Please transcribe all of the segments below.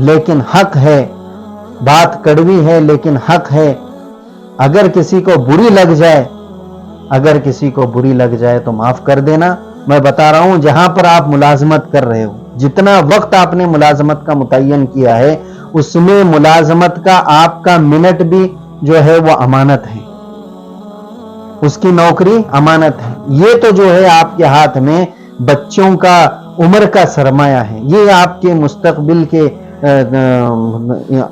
لیکن حق ہے، بات کڑوی ہے لیکن حق ہے. اگر کسی کو بری لگ جائے تو معاف کر دینا. میں بتا رہا ہوں جہاں پر آپ ملازمت کر رہے ہو، جتنا وقت آپ نے ملازمت کا متعین کیا ہے، اس میں ملازمت کا آپ کا منٹ بھی جو ہے وہ امانت ہے، اس کی نوکری امانت ہے. یہ تو جو ہے آپ کے ہاتھ میں بچوں کا عمر کا سرمایہ ہے. یہ آپ کے مستقبل کے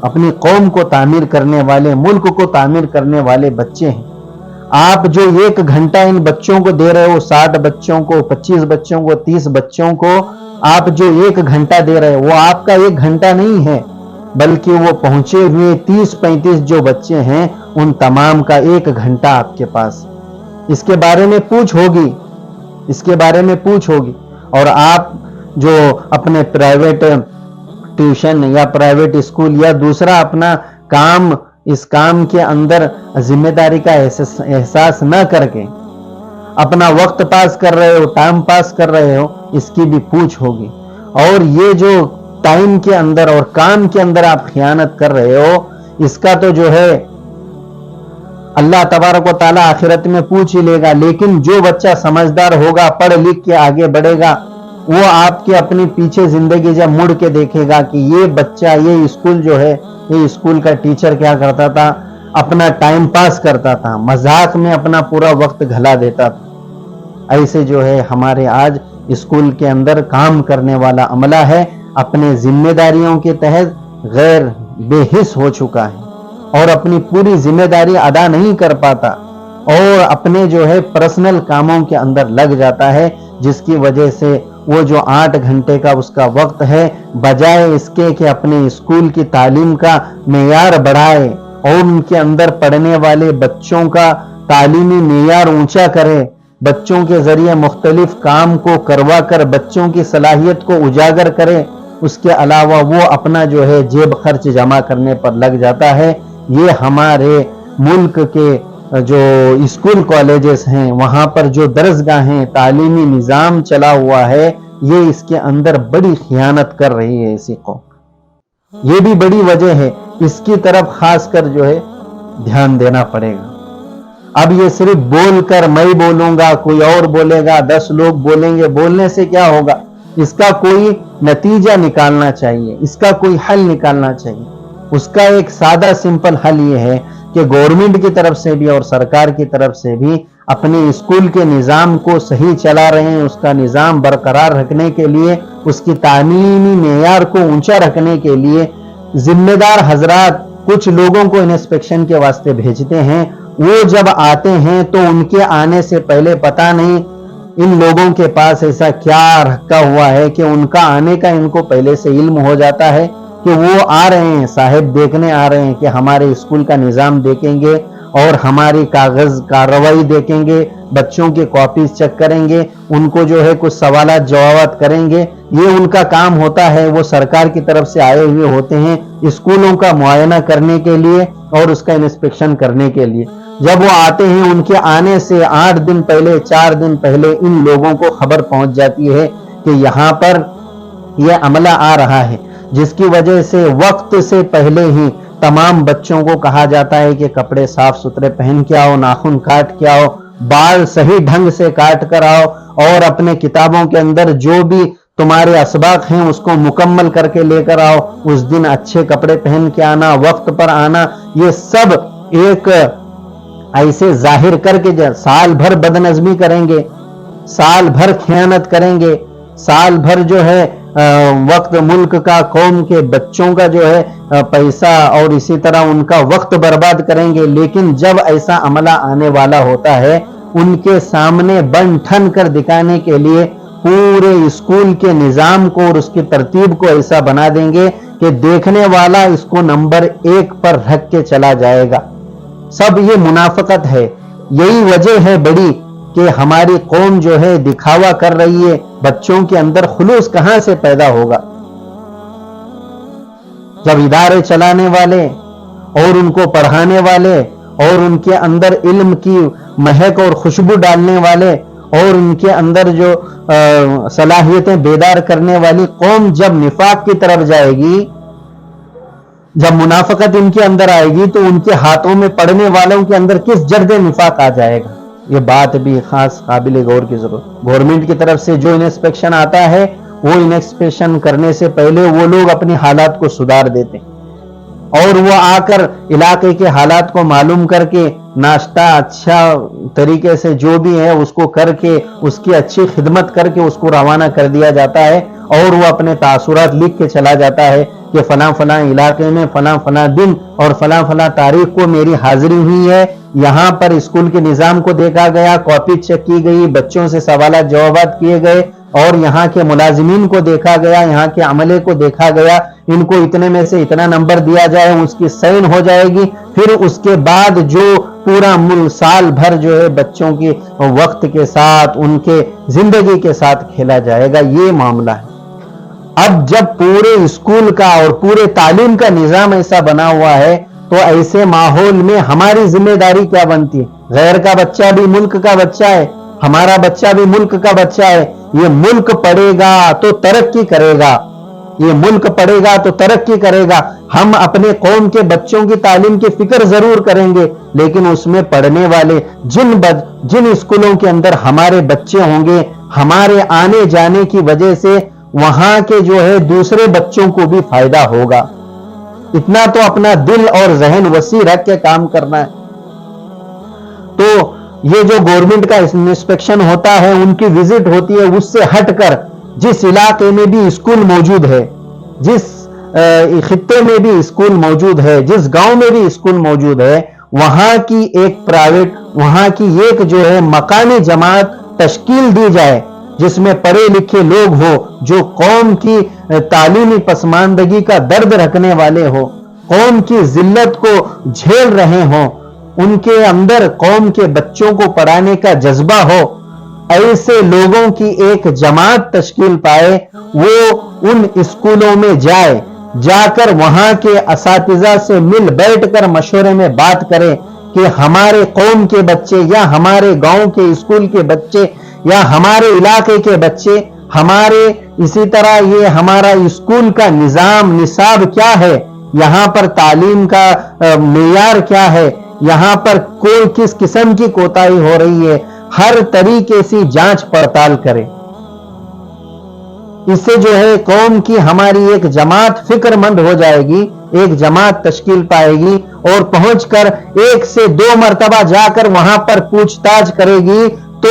اپنی قوم کو تعمیر کرنے والے، ملک کو تعمیر کرنے والے بچے ہیں. آپ جو 1 گھنٹہ ان بچوں کو دے رہے ہو، 60 بچوں کو، 25 بچوں کو، 30 بچوں کو آپ جو 1 گھنٹہ دے رہے ہو، وہ آپ کا 1 گھنٹہ نہیں ہے، بلکہ وہ پہنچے ہوئے 30-35 جو بچے ہیں ان تمام کا 1 گھنٹہ آپ کے پاس. اس کے بارے میں پوچھ ہوگی. اور آپ جو اپنے پرائیویٹ ٹیوشن یا پرائیویٹ اسکول یا دوسرا اپنا کام، اس کام کے اندر ذمہ داری کا احساس نہ کر کے اپنا وقت پاس کر رہے ہو، ٹائم پاس کر رہے ہو، اس کی بھی پوچھ ہوگی. اور یہ جو ٹائم کے اندر اور کام کے اندر آپ خیانت کر رہے ہو، اس کا تو جو ہے اللہ تبارک و تعالیٰ آخرت میں پوچھ ہی لے گا. لیکن جو بچہ سمجھدار ہوگا، پڑھ لکھ کے آگے بڑھے گا، وہ آپ کے اپنی پیچھے زندگی جب مڑ کے دیکھے گا کہ یہ بچہ، یہ اسکول جو ہے، یہ اسکول کا ٹیچر کیا کرتا تھا، اپنا ٹائم پاس کرتا تھا، مذاق میں اپنا پورا وقت گھلا دیتا تھا. ایسے جو ہے ہمارے آج اسکول کے اندر کام کرنے والا عملہ ہے، اپنے ذمہ داریوں کے تحت غیر بے حس ہو چکا ہے اور اپنی پوری ذمہ داری ادا نہیں کر پاتا اور اپنے جو ہے پرسنل کاموں کے اندر لگ جاتا ہے، جس کی وجہ سے وہ جو 8 گھنٹے کا اس کا وقت ہے، بجائے اس کے کہ اپنے اسکول کی تعلیم کا معیار بڑھائے اور ان کے اندر پڑھنے والے بچوں کا تعلیمی معیار اونچا کرے، بچوں کے ذریعے مختلف کام کو کروا کر بچوں کی صلاحیت کو اجاگر کرے، اس کے علاوہ وہ اپنا جو ہے جیب خرچ جمع کرنے پر لگ جاتا ہے. یہ ہمارے ملک کے جو اسکول کالجز ہیں، وہاں پر جو درسگاہیں، تعلیمی نظام چلا ہوا ہے، یہ اس کے اندر بڑی خیانت کر رہی ہے اسی کو. یہ بھی بڑی وجہ ہے، اس کی طرف خاص کر جو ہے دھیان دینا پڑے گا. اب یہ صرف بول کر، میں بولوں گا، کوئی اور بولے گا، 10 لوگ بولیں گے، بولنے سے کیا ہوگا؟ اس کا کوئی نتیجہ نکالنا چاہیے، اس کا کوئی حل نکالنا چاہیے. اس کا ایک سادہ سمپل حل یہ ہے کہ گورنمنٹ کی طرف سے بھی اور سرکار کی طرف سے بھی اپنے اسکول کے نظام کو صحیح چلا رہے ہیں، اس کا نظام برقرار رکھنے کے لیے، اس کی تعلیمی معیار کو اونچا رکھنے کے لیے ذمہ دار حضرات کچھ لوگوں کو انسپیکشن کے واسطے بھیجتے ہیں. وہ جب آتے ہیں تو ان کے آنے سے پہلے پتہ نہیں ان لوگوں کے پاس ایسا کیا رکھا ہوا ہے کہ ان کا آنے کا ان کو پہلے سے علم ہو جاتا ہے کہ وہ آ رہے ہیں، صاحب دیکھنے آ رہے ہیں کہ ہمارے اسکول کا نظام دیکھیں گے اور ہماری کاغذ کارروائی دیکھیں گے، بچوں کی کاپیز چیک کریں گے، ان کو جو ہے کچھ سوالات جوابات کریں گے. یہ ان کا کام ہوتا ہے. وہ سرکار کی طرف سے آئے ہوئے ہوتے ہیں اسکولوں کا معائنہ کرنے کے لیے اور اس کا انسپیکشن کرنے کے لیے. جب وہ آتے ہیں ان کے آنے سے 8 دن پہلے، 4 دن پہلے ان لوگوں کو خبر پہنچ جاتی ہے کہ یہاں پر یہ عملہ آ رہا ہے، جس کی وجہ سے وقت سے پہلے ہی تمام بچوں کو کہا جاتا ہے کہ کپڑے صاف ستھرے پہن کے آؤ، ناخن کاٹ کے آؤ، بال صحیح ڈھنگ سے کاٹ کر آؤ اور اپنے کتابوں کے اندر جو بھی تمہارے اسباق ہیں اس کو مکمل کر کے لے کر آؤ. اس دن اچھے کپڑے پہن کے آنا، وقت پر آنا، یہ سب ایک ایسے ظاہر کر کے سال بھر بدنظمی کریں گے، سال بھر خیانت کریں گے، سال بھر جو ہے وقت ملک کا، قوم کے بچوں کا جو ہے پیسہ اور اسی طرح ان کا وقت برباد کریں گے. لیکن جب ایسا عملہ آنے والا ہوتا ہے ان کے سامنے بن ٹھن کر دکھانے کے لیے پورے اسکول کے نظام کو اور اس کی ترتیب کو ایسا بنا دیں گے کہ دیکھنے والا اس کو نمبر 1 پر رکھ کے چلا جائے گا. سب یہ منافقت ہے. یہی وجہ ہے بڑی کہ ہماری قوم جو ہے دکھاوا کر رہی ہے. بچوں کے اندر خلوص کہاں سے پیدا ہوگا جب ادارے چلانے والے اور ان کو پڑھانے والے اور ان کے اندر علم کی مہک اور خوشبو ڈالنے والے اور ان کے اندر جو صلاحیتیں بیدار کرنے والی قوم جب نفاق کی طرف جائے گی جب منافقت ان کے اندر آئے گی تو ان کے ہاتھوں میں پڑنے والوں کے اندر کس جرد نفاق آ جائے گا. یہ بات بھی خاص قابل غور کی ضرورت. گورنمنٹ کی طرف سے جو انسپیکشن آتا ہے وہ انسپیکشن کرنے سے پہلے وہ لوگ اپنے حالات کو سدھار دیتے اور وہ آ کر علاقے کے حالات کو معلوم کر کے ناشتہ اچھا طریقے سے جو بھی ہے اس کو کر کے اس کی اچھی خدمت کر کے اس کو روانہ کر دیا جاتا ہے اور وہ اپنے تاثرات لکھ کے چلا جاتا ہے کہ فلاں فلاں علاقے میں فلاں فلاں دن اور فلاں فلاں تاریخ کو میری حاضری ہوئی ہے. یہاں پر اسکول کے نظام کو دیکھا گیا, کاپی چیک کی گئی, بچوں سے سوالات جوابات کیے گئے اور یہاں کے ملازمین کو دیکھا گیا, یہاں کے عملے کو دیکھا گیا, ان کو اتنے میں سے اتنا نمبر دیا جائے, اس کی سائن ہو جائے گی. پھر اس کے بعد جو پورا سال بھر جو ہے بچوں کی وقت کے ساتھ ان کے زندگی کے ساتھ کھیلا جائے گا. یہ معاملہ ہے. اب جب پورے اسکول کا اور پورے تعلیم کا نظام ایسا بنا ہوا ہے تو ایسے ماحول میں ہماری ذمہ داری کیا بنتی ہے؟ غیر کا بچہ بھی ملک کا بچہ ہے, ہمارا بچہ بھی ملک کا بچہ ہے. یہ ملک پڑھے گا تو ترقی کرے گا, یہ ملک پڑھے گا تو ترقی کرے گا. ہم اپنے قوم کے بچوں کی تعلیم کی فکر ضرور کریں گے لیکن اس میں پڑھنے والے جن اسکولوں کے اندر ہمارے بچے ہوں گے, ہمارے آنے جانے کی وجہ سے وہاں کے جو ہے دوسرے بچوں کو بھی فائدہ ہوگا. اتنا تو اپنا دل اور ذہن وسیع رکھ کے کام کرنا ہے. تو یہ جو گورنمنٹ کا انسپیکشن ہوتا ہے, ان کی وزٹ ہوتی ہے, اس سے ہٹ کر جس علاقے میں بھی اسکول موجود ہے, جس خطے میں بھی اسکول موجود ہے, جس گاؤں میں بھی اسکول موجود ہے, وہاں کی ایک پرائیویٹ, وہاں کی ایک جو ہے مقامی جماعت تشکیل دی جائے جس میں پڑھے لکھے لوگ ہو, جو قوم کی تعلیمی پسماندگی کا درد رکھنے والے ہو, قوم کی ذلت کو جھیل رہے ہوں, ان کے اندر قوم کے بچوں کو پڑھانے کا جذبہ ہو. ایسے لوگوں کی ایک جماعت تشکیل پائے, وہ ان اسکولوں میں جائے, جا کر وہاں کے اساتذہ سے مل بیٹھ کر مشورے میں بات کرے کہ ہمارے قوم کے بچے یا ہمارے گاؤں کے اسکول کے بچے یا ہمارے علاقے کے بچے, ہمارے اسی طرح یہ ہمارا اسکول کا نصاب کیا ہے, یہاں پر تعلیم کا معیار کیا ہے, یہاں پر کوئی کس قسم کی کوتاہی ہو رہی ہے, ہر طریقے سے جانچ پڑتال کرے. اس سے جو ہے قوم کی ہماری ایک جماعت فکر مند ہو جائے گی, ایک جماعت تشکیل پائے گی اور پہنچ کر 1 سے 2 مرتبہ جا کر وہاں پر پوچھ تاچھ کرے گی تو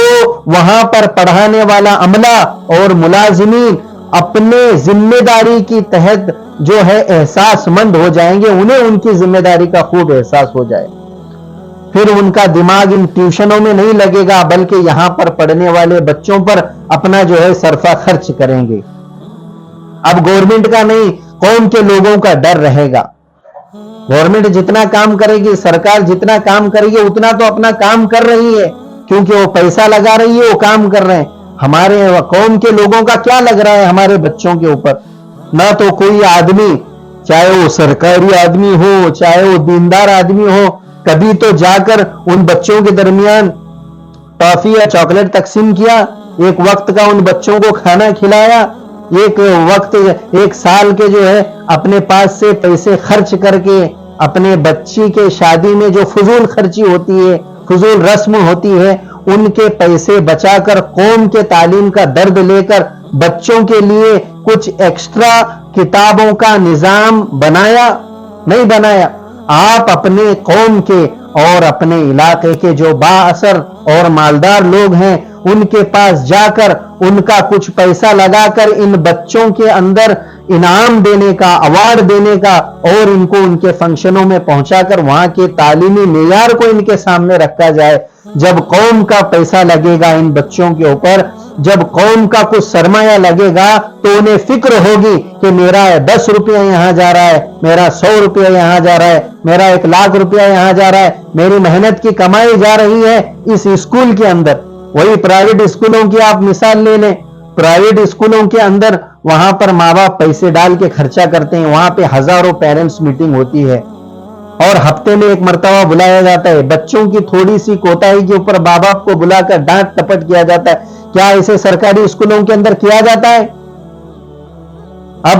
وہاں پر پڑھانے والا عملہ اور ملازمین اپنے ذمہ داری کی تحت جو ہے احساس مند ہو جائیں گے, انہیں ان کی ذمہ داری کا خوب احساس ہو جائے. پھر ان کا دماغ ان ٹیوشنوں میں نہیں لگے گا بلکہ یہاں پر پڑھنے والے بچوں پر اپنا جو ہے صرفہ خرچ کریں گے. اب گورنمنٹ کا نہیں, قوم کے لوگوں کا ڈر رہے گا. گورنمنٹ جتنا کام کرے گی, سرکار جتنا کام کرے گی, اتنا تو اپنا کام کر رہی ہے کیونکہ وہ پیسہ لگا رہی ہے, وہ کام کر رہے ہیں. ہمارے قوم کے لوگوں کا کیا لگ رہا ہے ہمارے بچوں کے اوپر؟ نہ تو کوئی آدمی, چاہے وہ سرکاری آدمی ہو چاہے وہ دیندار آدمی ہو, کبھی تو جا کر ان بچوں کے درمیان ٹافی یا چاکلیٹ تقسیم کیا, ایک وقت کا ان بچوں کو کھانا کھلایا, ایک وقت 1 سال کے جو ہے اپنے پاس سے پیسے خرچ کر کے اپنے بچی کے شادی میں جو فضول خرچی ہوتی ہے, فضول رسم ہوتی ہے, ان کے پیسے بچا کر قوم کے تعلیم کا درد لے کر بچوں کے لیے کچھ ایکسٹرا کتابوں کا نظام بنایا؟ نہیں بنایا. آپ اپنے قوم کے اور اپنے علاقے کے جو با اثر اور مالدار لوگ ہیں ان کے پاس جا کر ان کا کچھ پیسہ لگا کر ان بچوں کے اندر انعام دینے کا, ایوارڈ دینے کا اور ان کو ان کے فنکشنوں میں پہنچا کر وہاں کے تعلیمی معیار کو ان کے سامنے رکھا جائے. جب قوم کا پیسہ لگے گا ان بچوں کے اوپر, جب قوم کا کچھ سرمایہ لگے گا تو انہیں فکر ہوگی کہ میرا 10 روپیہ یہاں جا رہا ہے, میرا 100 روپیہ یہاں جا رہا ہے, میرا 1 لاکھ روپیہ یہاں جا رہا ہے, میری محنت کی کمائی جا رہی ہے اس اسکول کے اندر. وہی پرائیویٹ اسکولوں کی آپ مثال لے لیں, پرائیویٹ اسکولوں کے اندر وہاں پر ماں باپ پیسے ڈال کے خرچہ کرتے ہیں, وہاں پہ ہزاروں پیرنٹس میٹنگ ہوتی ہے اور ہفتے میں 1 مرتبہ بلایا جاتا ہے. بچوں کی تھوڑی سی کوتاہی کے اوپر ماں باپ کو بلا کر ڈانٹ ٹپٹ کیا جاتا ہے. کیا ایسے سرکاری اسکولوں کے اندر کیا جاتا ہے؟ اب